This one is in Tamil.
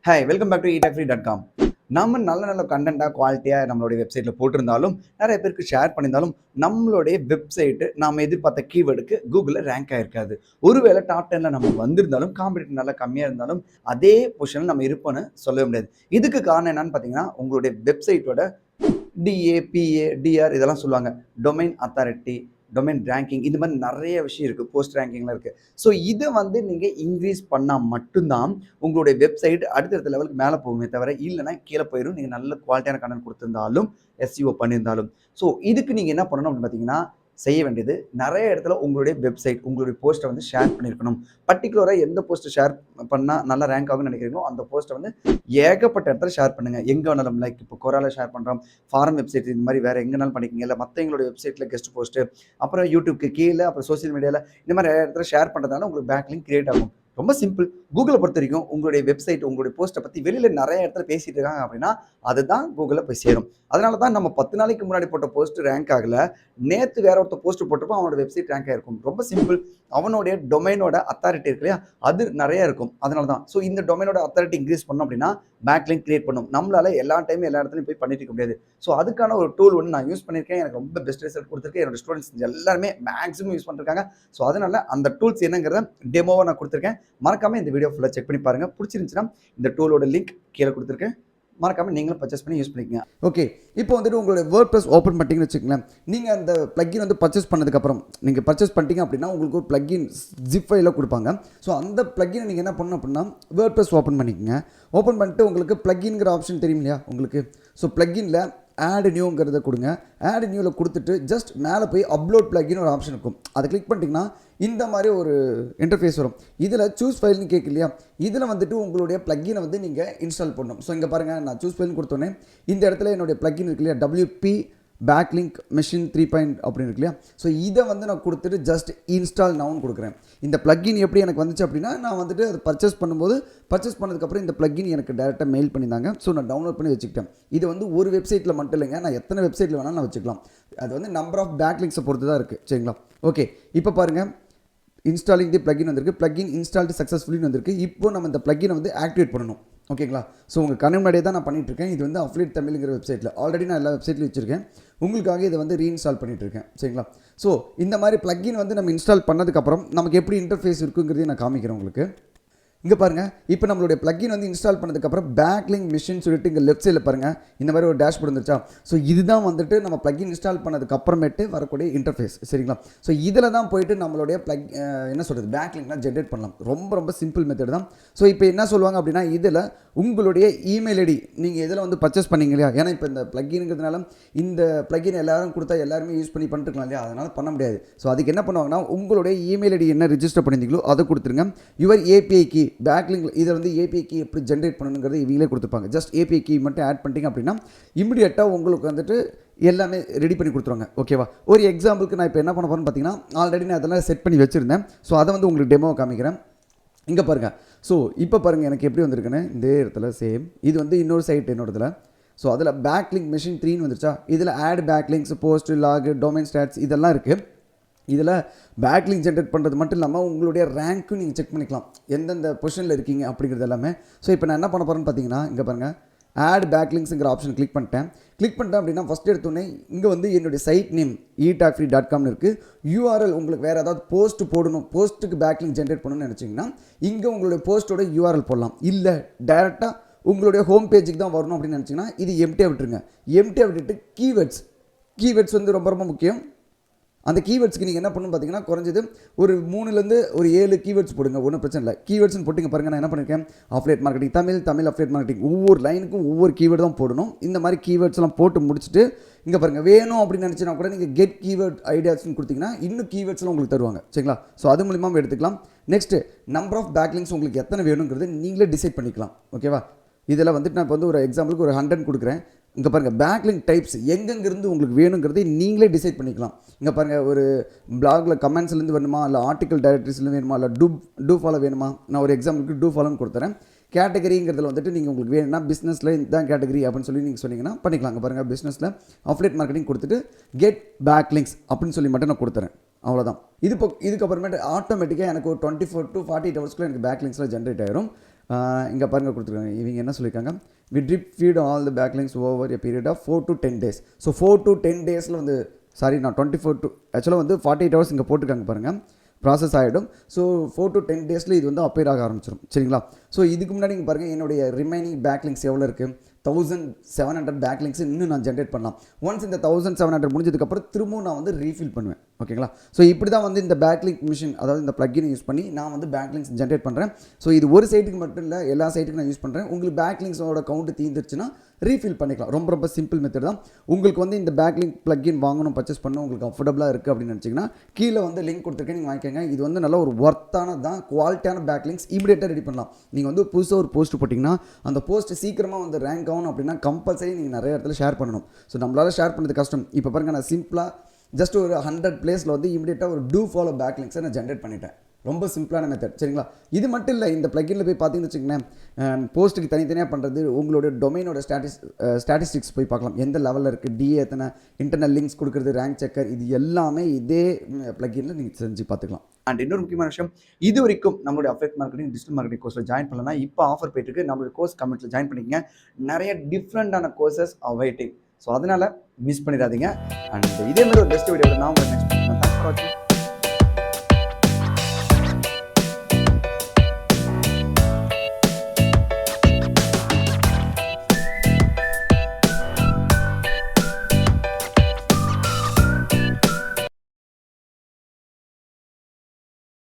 Hi welcome back to eatagfree.com. நம்ம நல்ல கண்டென்ட்டாக குவாலிட்டியாக நம்மளுடைய வெப்சைட்டில் போட்டிருந்தாலும் நிறைய பேருக்கு ஷேர் பண்ணியிருந்தாலும் நம்மளுடைய வெப்சைட்டு நாம் எதிர்பார்த்த கீவேர்டுக்கு கூகுளில் ரேங்க் ஆகிருக்காது. ஒருவேளை டாப் 10ல் நம்ம வந்திருந்தாலும் காம்படிட்டர் நல்லா கம்மியாக இருந்தாலும் அதே பொசிஷனில் நம்ம இருப்போன்னு சொல்லவே முடியாது. இதுக்கு காரணம் என்னன்னு பார்த்தீங்கன்னா உங்களுடைய வெப்சைட்டோட டிஏ, பிஏ, டிஆர் இதெல்லாம் சொல்லுவாங்க. டொமைன் அத்தாரிட்டி, டொமைன் ரேங்கிங், இந்த மாதிரி நிறைய விஷயம் இருக்குது. போஸ்ட் ரேங்கிங்லாம் இருக்குது. ஸோ இதை நீங்கள் இன்க்ரீஸ் பண்ணால் மட்டும்தான் உங்களுடைய வெப்சைட் அடுத்தடுத்த லெவலுக்கு மேலே போகுமே தவிர இல்லைனா கீழே போயிடும். நீங்கள் நல்ல குவாலிட்டியான கண்டென்ட் கொடுத்துருந்தாலும் எஸ்இஓ பண்ணியிருந்தாலும். ஸோ இதுக்கு நீங்கள் என்ன பண்ணணும் அப்படின்னு பார்த்தீங்கன்னா செய்ய வேண்டியது நிறைய இடத்துல உங்களுடைய வெப்சைட் உங்களுடைய போஸ்ட்டை ஷேர் பண்ணியிருக்கணும். பர்டிகுலராக எந்த போஸ்ட்டை ஷேர் பண்ணால் நல்லா ரேங்க் ஆகும்னு நினைக்கிறீங்களோ அந்த போஸ்ட்டை ஏகப்பட்ட இடத்துல ஷேர் பண்ணுங்கள். எங்கே வேணாலும் லைக் இப்போ கொரால ஷேர் பண்ணுறோம், ஃபாரம் வெப்சைட் இந்த மாதிரி வேறு எங்கேனாலும் பண்ணிக்கோங்க. இல்லை மற்றவங்களுடைய வெப்சைட்டில் கெஸ்ட் போஸ்ட்டு, அப்புறம் யூடியூப்க்கு கீழே, அப்புறம் சோசியல் மீடியாவில் இந்த மாதிரி நிறைய இடத்துல ஷேர் பண்ணுறதுனால உங்களுக்கு பேக்லிங்க் கிரியேட் ஆகும். ரொம்ப சிம்பிள். கூகுளை பொறுத்த வரைக்கும் உங்களுடைய வெப்சைட் உங்களுடைய போஸ்ட்டை பற்றி வெளியில் நிறைய இடத்துல பேசிட்டு இருக்காங்க அப்படின்னா அதுதான் கூகுளில் போய் சேரும். அதனால தான் நம்ம 10 நாளைக்கு முன்னாடி போட்ட போஸ்ட் ரேங்க் ஆகலை, நேற்று வேற ஒருத்தர் போஸ்ட் போட்டப்போ அவனோட வெப்சைட் ரேங்க் ஆகிருக்கும். ரொம்ப சிம்பிள். அவனுடைய டொமைனோட அத்தாரிட்டி இருக்கு இல்லையா, அது நிறைய இருக்கும். அதனால தான். ஸோ இந்த டொமைனோட அத்தாரிட்டி இன்க்ரீஸ் பண்ணோம் அப்படின்னா பேக்லிங்க் கிரியேட் பண்ணும். நம்மளால எல்லா டைமும் எல்லா இடத்துலையும் போய் பண்ணிட்டு இருக்க முடியாது. ஸோ அதுக்கான ஒரு டூல் ஒன்று நான் யூஸ் பண்ணியிருக்கேன். எனக்கு ரொம்ப பெஸ்ட் ரிசல்ட் கொடுத்துருக்கேன். என்னோட ஸ்டூடெண்ட்ஸ் எல்லாருமே மேக்ஸிமம் யூஸ் பண்ணிருக்காங்க. ஸோ அதனால அந்த டூல்ஸ் என்னங்கிறத டெமோவை நான் கொடுத்துருக்கேன். மறக்காம இந்த வீடியோ ஃபுல்லாக செக் பண்ணி பாருங்க. பிடிச்சிருந்துச்சுன்னா இந்த டூலோட லிங்க் கீழே கொடுத்துருக்கேன். மறக்காம நீங்களும் பர்ச்சேஸ் பண்ணி யூஸ் பண்ணிக்கங்க. ஓகே, இப்போ உங்களுடைய வேர்ட்பிரஸ் ஓப்பன் பண்ணிட்டீங்கன்னு வச்சுக்கோங்களேன். நீங்கள் அந்த பிளக்கின் பர்ச்சேஸ் பண்ணதுக்கப்புறம் நீங்கள் பர்ச்சேஸ் பண்ணிட்டீங்க அப்படின்னா உங்களுக்கு ஒரு பிளக்கின் ஜிப் ஃபைலில் கொடுப்பாங்க. ஸோ அந்த பிளக்கினை நீங்கள் என்ன பண்ணணும் அப்படின்னா வேர்ட்பிரஸ் ஓப்பன் பண்ணிக்கோங்க. ஓப்பன் பண்ணிட்டு உங்களுக்கு பிளக்கின்கிற ஆப்ஷன் தெரியும் இல்லையா உங்களுக்கு. ஸோ பிளக்கினில் ஆட் நியூங்கிறத கொடுங்க. ஆட் நியூவில் கொடுத்துட்டு ஜஸ்ட் மேலே போய் அப்லோட் பிளக்கின் ஒரு ஆப்ஷன் இருக்கும். அதை கிளிக் பண்ணிட்டீங்கன்னா இந்த மாதிரி ஒரு இன்டர்ஃபேஸ் வரும். இதில் சூஸ் ஃபைல்னு கேட்கு இல்லையா, இதில் உங்களுடைய பிளக்கினை நீங்கள் இன்ஸ்டால் பண்ணணும். ஸோ இங்கே பாருங்கள், நான் சூஸ் ஃபைல்னு கொடுத்தோன்னே இந்த இடத்துல என்னுடைய பிளக்கின் இருக்கு இல்லையா, WP பேக்லிங்க் மெஷின் 3 அப்படின்னு இருக்கு இல்லையா. ஸோ இதை நான் கொடுத்துட்டு ஜஸ்ட் இன்ஸ்டால் நவுன்னு கொடுக்குறேன். இந்த பிளக்கின் எப்படி எனக்கு வந்துச்சு அப்படின்னா நான் அதை பர்ச்சேஸ் பண்ணதுக்கப்புறம் இந்த பிளக்கின் எனக்கு டேரெக்டாக மெயில் பண்ணியிருந்தாங்க. ஸோ நான் டவுன்லோட் பண்ணி வச்சுக்கிட்டேன். இது ஒரு வெப்சைட்டில் மட்டும் இல்லைங்க, நான் எத்தனை வெப்சைட்டில் வேணாலும் நான் வச்சுக்கலாம். அது நம்பர் ஆஃப் பேக்லிங்ஸை பொறுத்து தான் இருக்குது. சரிங்களா. ஓகே, இப்போ பாருங்கள், இன்ஸ்டாலிங் தி பிளக்கின் வந்திருக்கு. பிளக்கின் இன்ஸ்டால்டு சக்ஸஸ்ஃபுல்லின்னு வந்திருக்கு. இப்போ நம்ம இந்த பிளக்கினை ஆக்டிவேட் பண்ணணும். ஓகேங்களா. ஸோ உங்கள் கண்ணு முன்னாடியே தான் நான் பண்ணிகிட்ருக்கேன். இது அஃப்லியேட் தமிழ்ங்கிற வெப்சைட்டில் ஆல்ரெடி நான் எல்லா வெப்சைட்லையும் வச்சுருக்கேன். உங்களுக்காக இதை ரீஇன்ஸ்டால் பண்ணிகிட்ருக்கேன். சரிங்களா. ஸோ இந்த மாதிரி பிளக்கின் நம்ம இன்ஸ்டால் பண்ணதுக்கப்புறம் நமக்கு எப்படி இன்டர்ஃபேஸ் இருக்குங்கிறதையும் நான் காமிக்கிறேன் உங்களுக்கு. இங்கே பாருங்கள், இப்போ நம்மளுடைய பிளக்கின் இன்ஸ்டால் பண்ணதுக்கப்புறம் பேக்லிங்க் மிஷின் சொல்லிட்டு இங்கே லெஃப்ட் சைடில் பாருங்கள் இந்த மாதிரி ஒரு டேஷ்போர்ட் வந்துருச்சா. ஸோ இதுதான் நம்ம பிளக்கின் இன்ஸ்டால் பண்ணதுக்கப்புறமேட்டு வரக்கூடிய இன்டர்ஃபேஸ். சரிங்களா. ஸோ இதில் தான் போயிட்டு நம்மளுடைய என்ன சொல்கிறது பேக்லிங்க்லாம் ஜென்ரேட் பண்ணலாம். ரொம்ப சிம்பிள் மெத்தட் தான். ஸோ இப்போ என்ன சொல்லுவாங்க அப்படின்னா இதில் உங்களுடைய இமெயில் ஐடி நீங்கள் இதில் பர்ச்சேஸ் பண்ணிங்க இல்லையா. ஏன்னா இப்போ இந்த பிளக்கின்ங்கிறதுனால இந்த பிளக்கின் எல்லாரும் கொடுத்தா எல்லாருமே யூஸ் பண்ணிட்டுருக்கலாம் இல்லையா, அதனால் பண்ண முடியாது. ஸோ அதுக்கு என்ன பண்ணுவாங்கன்னா உங்களுடைய இமெயில் ஐடி என்ன ரிஜிஸ்டர் பண்ணியிருந்தீங்களோ அதை கொடுத்துருங்க. யுவர் ஏபிஐ கீ பேக்லிங்க் இதை ஏபிஐ கீ எப்படி ஜென்ரேட் பண்ணணுங்கிறது இவங்களே கொடுத்துருப்பாங்க. ஜஸ்ட் ஏபிஐ கீ மட்டும் ஆட் பண்ணிட்டீங்க அப்படின்னா இமிடியேட்டாக உங்களுக்கு எல்லாமே ரெடி பண்ணி கொடுத்துருவாங்க. ஓகேவா. ஒரு எக்ஸாம்பிளுக்கு நான் இப்போ என்ன பண்ண போகிறேன்னு பார்த்தீங்கன்னா ஆல்ரெடி நான் அதெல்லாம் செட் பண்ணி வச்சுருந்தேன். ஸோ அதை உங்களுக்கு டெமோ காமிக்கிறேன். இங்கே பாருங்கள். ஸோ இப்போ பாருங்கள் எனக்கு எப்படி வந்திருக்குன்னு. இந்த இடத்துல சேம் இது இன்னொரு சைட் என்னோடதுல. ஸோ அதில் பேக்லிங்க் மெஷின் 3 வந்துருச்சா. இதில் add backlinks, post, log, domain stats இதெல்லாம் இருக்குது. இதில் பேக்லிங்க் ஜென்ரேட் பண்ணுறது மட்டும் இல்லாமல் உங்களுடைய ரேங்க்கும் நீங்கள் செக் பண்ணிக்கலாம், எந்தெந்த பொசிஷனில் இருக்கீங்க அப்படிங்கிறது எல்லாமே. ஸோ இப்போ நான் என்ன பண்ண போகிறேன்னு பார்த்தீங்கன்னா இங்கே பாருங்கள், ஆட் பேக்லிங்க்ஸுங்கிற ஆப்ஷன் கிளிக் பண்ணிட்டேன் அப்படின்னா ஃபஸ்ட் எடுத்தோடனே இங்கே என்னுடைய சைட் நேம் eatagfree.com இருக்குது. யூஆர்எல் உங்களுக்கு வேறு ஏதாவது போஸ்ட் போடணும், போஸ்ட்டுக்கு பேக்லிங்க் ஜென்ரேட் பண்ணணும்னு நினச்சிங்கன்னா இங்கே உங்களுடைய போஸ்ட்டோட யூஆர்எல் போடலாம். இல்லை டேரெக்டாக உங்களுடைய ஹோம் பேஜுக்கு தான் வரணும் அப்படின்னு நினச்சிங்கன்னா இது எம்டியாக விட்டுருங்க. எம்டியாக விட்டுட்டு கீவேர்ட்ஸ் ரொம்ப முக்கியம். அந்த கீவேர்ட்ஸ்க்கு நீங்கள் என்ன பண்ணணும் பார்த்தீங்கன்னா குறைஞ்சது ஒரு 3லேருந்து ஒரு 7 கீவேர்ட்ஸ் போடுங்க. ஒன்றும் பிரச்சனை இல்லை. கீவேர்ட்ஸ்னு போட்டிங்க பாருங்கள். நான் என்ன பண்ணியிருக்கேன், affiliate marketing Tamil affiliate marketing ஒவ்வொரு லைனுக்கும் ஒவ்வொரு கீவேர்டு தான் போடணும். இந்த மாதிரி கீவேர்ட்ஸ்லாம் போட்டு முடிச்சுட்டு இங்கே பாருங்கள், வேணும் அப்படின்னு நினச்சினா கூட நீங்கள் கெட் கீவேர்ட் ஐடியாஸ்ன்னு கொடுத்தீங்கன்னா இன்னும் கீவேர்ட்ஸ்லாம் உங்களுக்கு தருவாங்க. சரிங்களா. ஸோ அது மூலிமா எடுத்துக்கலாம். நெக்ஸ்ட்டு நம்பர் ஆஃப் பேக்லிங்க்ஸ் உங்களுக்கு எத்தனை வேணுங்கிறது நீங்களே டிசைட் பண்ணிக்கலாம். ஓகேவா. இதில் நான் இப்போ ஒரு எக்ஸாம்பிளுக்கு ஒரு 100 கொடுக்குறேன். இங்கே பாருங்கள், பேக்லிங்க் டைப்ஸ் எங்கெங்கிருந்து உங்களுக்கு வேணுங்கிறதை நீங்களே டிசைட் பண்ணிக்கலாம். இங்கே பாருங்கள், ஒரு பிளாகில் கமெண்ட்ஸ்லேருந்து வேணுமா, இல்லை ஆர்டிக்கல் டைரக்டரிஸ்லேருந்து வேணுமா, இல்லை டூ ஃபாலோ வேணுமா. நான் ஒரு எக்ஸாம்பிளுக்கு டூ ஃபாலோன்னு கொடுத்துறேன். கேட்டகரிங்கிறதுல நீங்கள் உங்களுக்கு வேணும்னா பிஸ்னஸில் இதுதான் கேட்டகரி அப்படின்னு சொல்லி நீங்கள் சொன்னீங்கன்னா பண்ணிக்கலாம். அங்கே பாருங்கள், பிஸ்னஸில் அஃப்லியேட் மார்க்கெட்டிங் கொடுத்துட்டு கெட் பேக்லிங்க்ஸ் அப்படின்னு சொல்லி மட்டும் நான் கொடுத்துறேன். அவ்வளோதான். இதுக்கப்புறமேட்டு ஆட்டோமேட்டிக்காக எனக்கு ஒரு 24 to 48 ஹவர்ஸ்க்குள்ளே எனக்கு பேக்லிங்க்ஸ்லாம் ஜென்ரேட் ஆயிரும். இங்கே பாருங்கள் கொடுத்துருக்காங்க. இவங்க என்ன சொல்லியிருக்காங்க, we drip feed all the backlinks over a period of 4 to 10 days. So 4 to 10 days வந்து நான் 24 to ஆக்சுவலாக வந்து 48 hours இங்கே போட்டிருக்காங்க பாருங்கள், ப்ராசஸ் ஆகிடும். ஸோ 4 to 10 days இது வந்து அப்பேர் ஆக ஆரம்பிச்சிடும். சரிங்களா? ஸோ இதுக்கு முன்னாடி நீங்கள் பாருங்கள், என்னுடைய ரிமைனிங் பேக்லிங்ஸ் எவ்வளோ இருக்குது, 1700 பேக்லிங்ஸ் இன்னும் நான் ஜென்ரேட் பண்ணலாம். ஒன்ஸ் இந்த 1700 முடிஞ்சதுக்கப்புறம் திரும்பவும் நான் வந்து ரீஃபில் பண்ணுவேன். ஓகேங்களா? ஸோ இப்படி தான் வந்து இந்த பேக்லிங்க் மிஷின், அதாவது இந்த பிளக்கினை யூஸ் பண்ணி நான் வந்து பேக்லிங்ஸ் ஜென்ரேட் பண்ணுறேன். ஸோ இது ஒரு சைட்டுக்கு மட்டும் இல்லை, எல்லா சைட்டுக்கும் நான் யூஸ் பண்ணுறேன். உங்களுக்கு பேக்லிங்ஸோட கவுண்ட் தீர்ந்துருச்சுன்னா ரீஃபில் பண்ணிக்கலாம். ரொம்ப ரொம்ப சிம்பிள் மெத்தட் தான். உங்களுக்கு வந்து இந்த பேக்லிங்க் பிளக்கின் வாங்கணும், பர்ச்சேஸ் பண்ணணும், உங்களுக்கு அஃபோர்டபுளாக இருக்குது அப்படின்னு நினச்சிங்கன்னா கீழே வந்து லிங்க் கொடுத்துருக்கேன், நீங்கள் வாங்கிக்கோங்க. இது வந்து நல்ல ஒரு ஒர்த்தானது தான், குவாலிட்டியான பேக்லிங்ஸ் இமீடியட்டாக ரெடி பண்ணலாம். நீங்கள் வந்து புதுசாக ஒரு போஸ்ட் போட்டிங்கன்னா அந்த போஸ்ட் சீக்கிரமாக வந்து ரேங்க் ஆகணும் அப்படின்னா கம்பல்சரி நீங்கள் நிறைய இடத்துல ஷேர் பண்ணணும். ஸோ நம்மளால் ஷேர் பண்ணுறது கஷ்டம். இப்போ பாருங்கள், நான் சிம்பிளாக ஜஸ்ட் ஒரு 100 பிளேஸில் வந்து இமீடியட்டாக ஒரு டூ ஃபாலோ பேக்லிங்ஸை நான் ஜென்ரேட் பண்ணிட்டேன். ரொம்ப சிம்பிளான மெத்தட். சரிங்களா? இது மட்டும் இல்லை, இந்த பிளக்கினில் போய் பார்த்தீங்கன்னு வச்சுக்கோங்களேன், போஸ்ட்டுக்கு தனித்தனியாக பண்ணுறது, உங்களோட டொமைனோட ஸ்டாட்டிஸ்டிக்ஸ் போய் பார்க்கலாம், எந்த லெவலில் இருக்குது, டிஏ எத்தனை, இன்டர்னல் லிங்க்ஸ் கொடுக்குறது, ரேங்க் செக்கர், இது எல்லாமே இதே பிளக்கினில் நீங்கள் செஞ்சு பார்த்துக்கலாம். அண்ட் இன்னொரு முக்கியமான விஷயம், இது வரைக்கும் நம்மளுடைய அஃபெக்ட் மார்க்கெட்டிங் டிஜிட்டல் மார்க்கெட்டிங் கோர்ஸில் ஜாயின் பண்ணலன்னா இப்போ ஆஃபர் போயிட்டு நம்மளுடைய கோர்ஸ் கமெண்ட்டில் ஜாயின் பண்ணிக்கங்க. நிறைய டிஃப்ரெண்டான கோர்சஸ் வெயிட்டிங். ஸோ அதனால் மிஸ் பண்ணிடாதீங்க. அண்ட் இதே மாதிரி ஒரு பெஸ்ட் வீடியோவில் நான் உங்களுக்கு நெக்ஸ்ட் பண்ணுறேன். தேங்க்ஸ் ஃபார் வாட்சிங்.